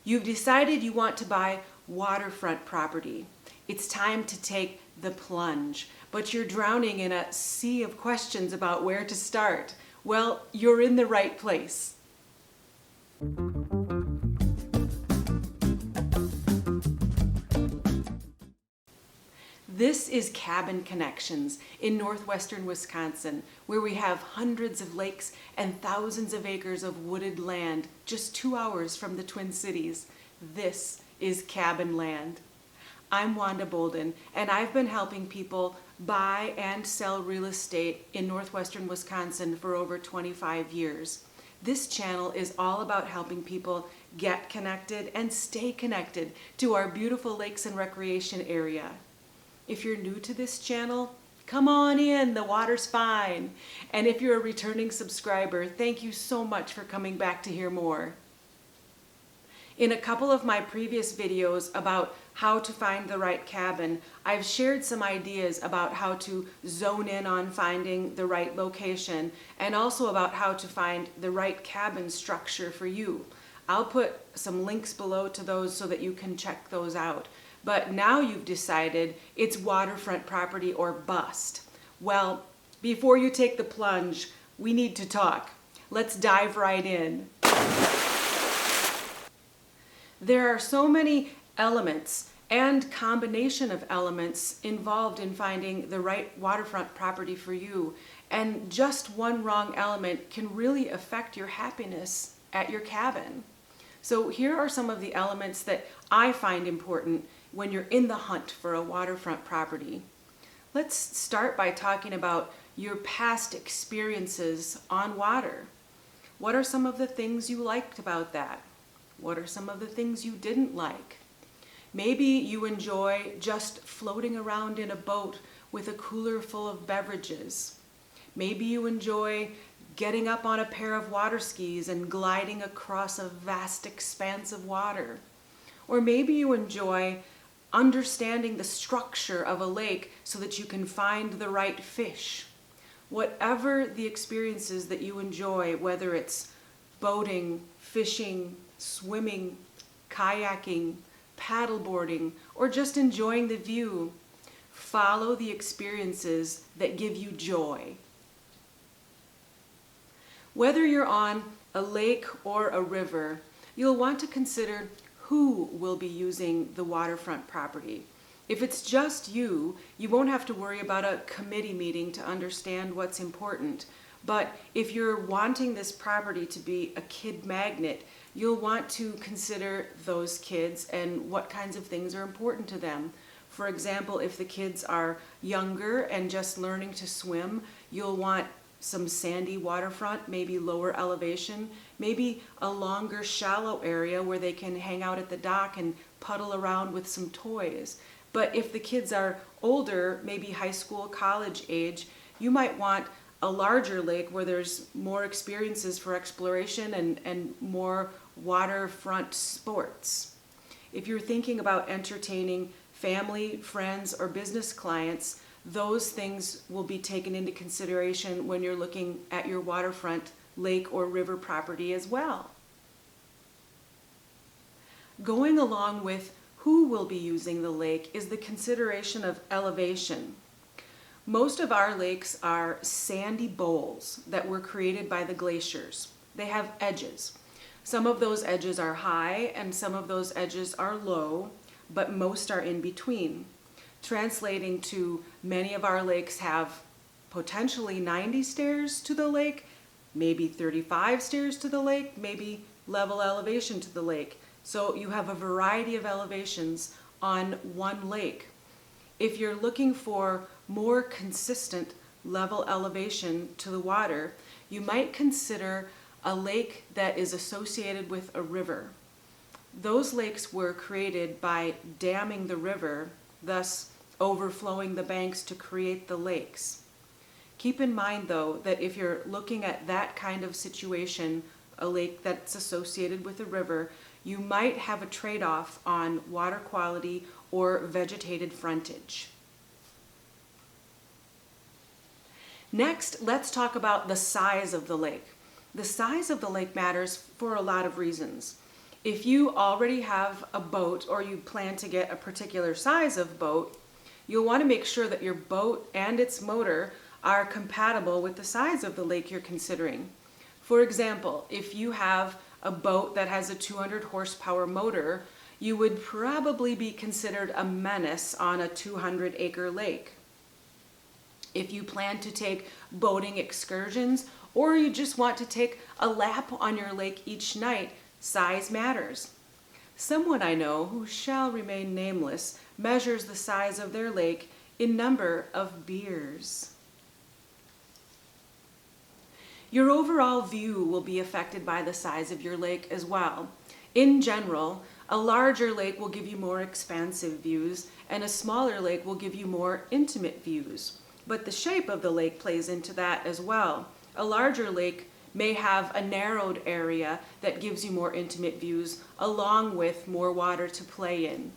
You've decided you want to buy waterfront property. It's time to take the plunge, but you're drowning in a sea of questions about where to start. Well, you're in the right place. This is Cabin Connections in Northwestern Wisconsin, where we have hundreds of lakes and thousands of acres of wooded land just 2 hours from the Twin Cities. This is Cabin Land. I'm Wanda Boldon, and I've been helping people buy and sell real estate in Northwestern Wisconsin for over 25 years. This channel is all about helping people get connected and stay connected to our beautiful lakes and recreation area. If you're new to this channel, come on in, the water's fine. And if you're a returning subscriber, thank you so much for coming back to hear more. In a couple of my previous videos about how to find the right cabin, I've shared some ideas about how to zone in on finding the right location and also about how to find the right cabin structure for you. I'll put some links below to those so that you can check those out. But now you've decided it's waterfront property or bust. Well, before you take the plunge, we need to talk. Let's dive right in. There are so many elements and combination of elements involved in finding the right waterfront property for you, and just one wrong element can really affect your happiness at your cabin. So here are some of the elements that I find important when you're in the hunt for a waterfront property. Let's start by talking about your past experiences on water. What are some of the things you liked about that? What are some of the things you didn't like? Maybe you enjoy just floating around in a boat with a cooler full of beverages. Maybe you enjoy getting up on a pair of water skis and gliding across a vast expanse of water. Or maybe you enjoy understanding the structure of a lake so that you can find the right fish. Whatever the experiences that you enjoy, whether it's boating, fishing, swimming, kayaking, paddleboarding, or just enjoying the view, follow the experiences that give you joy. Whether you're on a lake or a river, you'll want to consider who will be using the waterfront property. If it's just you, you won't have to worry about a committee meeting to understand what's important. But if you're wanting this property to be a kid magnet, you'll want to consider those kids and what kinds of things are important to them. For example, if the kids are younger and just learning to swim, you'll want some sandy waterfront, maybe lower elevation, maybe a longer shallow area where they can hang out at the dock and puddle around with some toys. But if the kids are older, maybe high school, college age, you might want a larger lake where there's more experiences for exploration and more waterfront sports. If you're thinking about entertaining family, friends, or business clients, those things will be taken into consideration when you're looking at your waterfront lake or river property as well. Going along with who will be using the lake is the consideration of elevation. Most of our lakes are sandy bowls that were created by the glaciers. They have edges. Some of those edges are high and some of those edges are low, but most are in between. Translating to, many of our lakes have potentially 90 stairs to the lake, maybe 35 stairs to the lake, maybe level elevation to the lake. So you have a variety of elevations on one lake. If you're looking for more consistent level elevation to the water, you might consider a lake that is associated with a river. Those lakes were created by damming the river, thus overflowing the banks to create the lakes. Keep in mind though that if you're looking at that kind of situation, a lake that's associated with a river, you might have a trade-off on water quality or vegetated frontage. Next, let's talk about the size of the lake. The size of the lake matters for a lot of reasons. If you already have a boat or you plan to get a particular size of boat, you'll want to make sure that your boat and its motor are compatible with the size of the lake you're considering. For example, if you have a boat that has a 200 horsepower motor, you would probably be considered a menace on a 200-acre lake. If you plan to take boating excursions or you just want to take a lap on your lake each night, size matters. Someone I know, who shall remain nameless, measures the size of their lake in number of beers. Your overall view will be affected by the size of your lake as well. In general, a larger lake will give you more expansive views, and a smaller lake will give you more intimate views. But the shape of the lake plays into that as well. A larger lake may have a narrowed area that gives you more intimate views, along with more water to play in.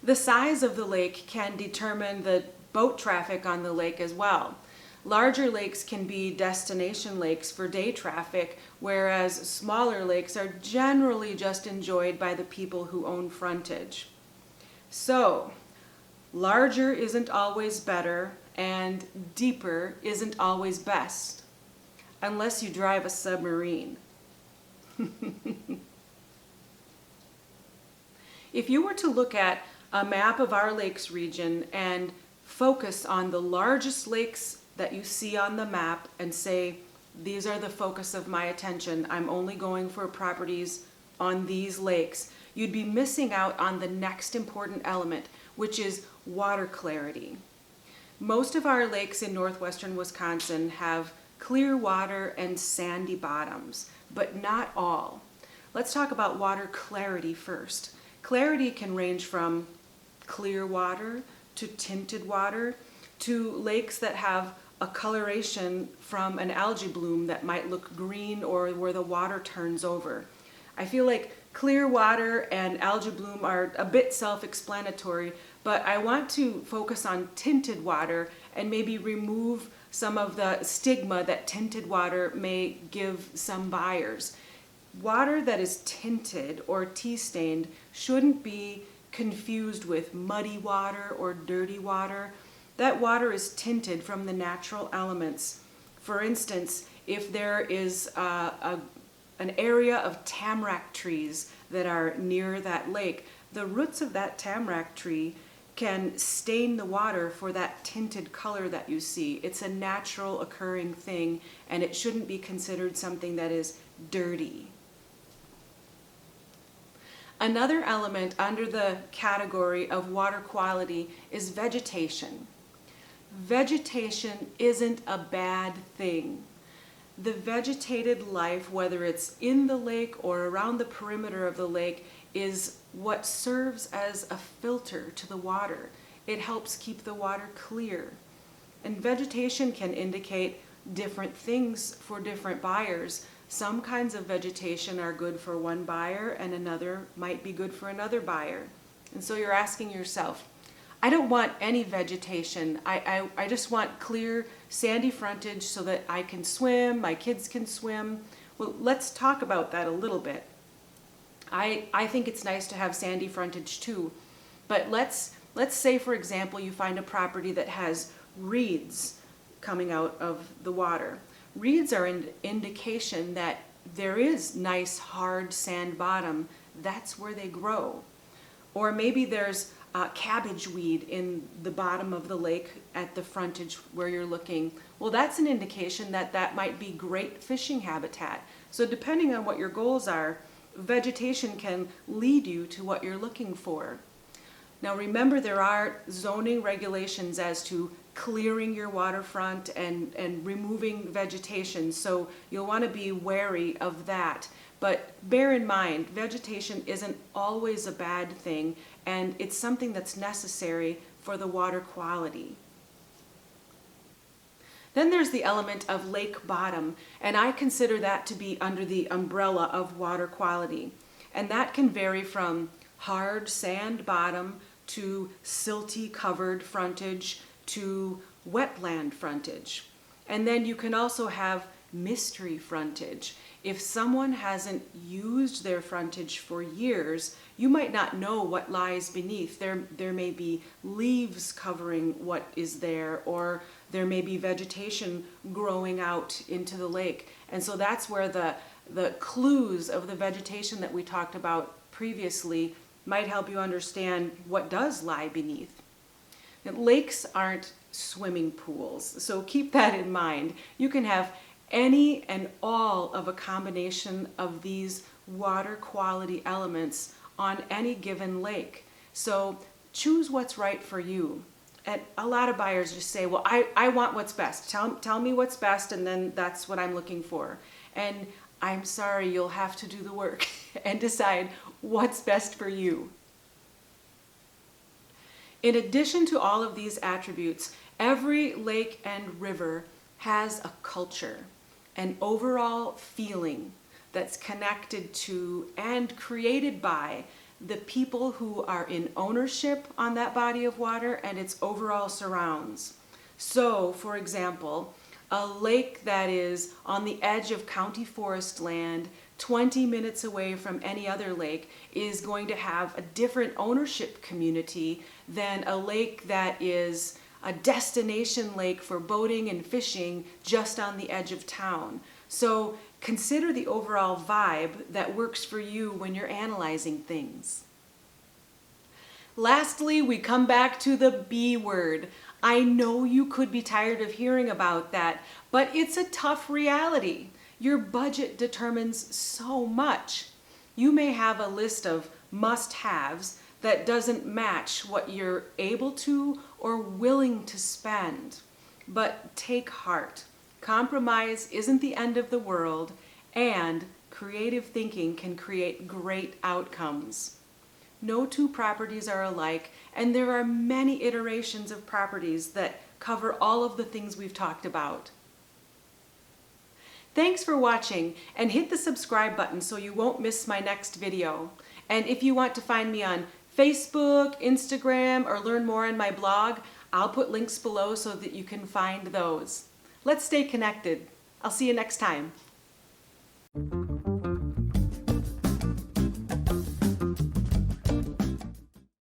The size of the lake can determine the boat traffic on the lake as well. Larger lakes can be destination lakes for day traffic, whereas smaller lakes are generally just enjoyed by the people who own frontage. So, larger isn't always better, and deeper isn't always best, unless you drive a submarine. If you were to look at a map of our lakes region and focus on the largest lakes that you see on the map and say, these are the focus of my attention, I'm only going for properties on these lakes, you'd be missing out on the next important element, which is water clarity. Most of our lakes in northwestern Wisconsin have clear water and sandy bottoms, but not all. Let's talk about water clarity first. Clarity can range from clear water to tinted water to lakes that have a coloration from an algae bloom that might look green or where the water turns over. I feel like clear water and algae bloom are a bit self-explanatory, but I want to focus on tinted water and maybe remove some of the stigma that tinted water may give some buyers. Water that is tinted or tea-stained shouldn't be confused with muddy water or dirty water. That water is tinted from the natural elements. For instance, if there is an area of tamarack trees that are near that lake, the roots of that tamarack tree can stain the water for that tinted color that you see. It's a natural occurring thing, and it shouldn't be considered something that is dirty. Another element under the category of water quality is vegetation. Vegetation isn't a bad thing. The vegetated life, whether it's in the lake or around the perimeter of the lake, is what serves as a filter to the water. It helps keep the water clear. And vegetation can indicate different things for different buyers. Some kinds of vegetation are good for one buyer and another might be good for another buyer. And so you're asking yourself, I don't want any vegetation. I just want clear, sandy frontage so that I can swim, my kids can swim. Well, let's talk about that a little bit. I think it's nice to have sandy frontage too, but let's say, for example, you find a property that has reeds coming out of the water. Reeds are an indication that there is nice hard sand bottom. That's where they grow. Or maybe there's cabbage weed in the bottom of the lake at the frontage where you're looking. Well, that's an indication that that might be great fishing habitat. So depending on what your goals are, vegetation can lead you to what you're looking for. Now remember, there are zoning regulations as to clearing your waterfront and removing vegetation, so you'll want to be wary of that. But bear in mind, vegetation isn't always a bad thing, and it's something that's necessary for the water quality. Then there's the element of lake bottom, and I consider that to be under the umbrella of water quality. And that can vary from hard sand bottom to silty covered frontage to wetland frontage. And then you can also have mystery frontage. If someone hasn't used their frontage for years, you might not know what lies beneath. There may be leaves covering what is there, or there may be vegetation growing out into the lake. And so that's where the clues of the vegetation that we talked about previously might help you understand what does lie beneath. Now, lakes aren't swimming pools, so keep that in mind. You can have any and all of a combination of these water quality elements on any given lake. So choose what's right for you. And a lot of buyers just say, well, I want what's best. Tell me what's best, and then that's what I'm looking for. And I'm sorry, you'll have to do the work and decide what's best for you. In addition to all of these attributes, every lake and river has a culture, an overall feeling that's connected to and created by the people who are in ownership on that body of water and its overall surrounds. So, for example, a lake that is on the edge of county forest land, 20 minutes away from any other lake, is going to have a different ownership community than a lake that is a destination lake for boating and fishing just on the edge of town. So consider the overall vibe that works for you when you're analyzing things. Lastly, we come back to the B word. I know you could be tired of hearing about that, but it's a tough reality. Your budget determines so much. You may have a list of must-haves that doesn't match what you're able to or willing to spend. But take heart. Compromise isn't the end of the world, and creative thinking can create great outcomes. No two properties are alike, and there are many iterations of properties that cover all of the things we've talked about. Thanks for watching, and hit the subscribe button so you won't miss my next video. And if you want to find me on Facebook, Instagram, or learn more on my blog, I'll put links below so that you can find those. Let's stay connected. I'll see you next time.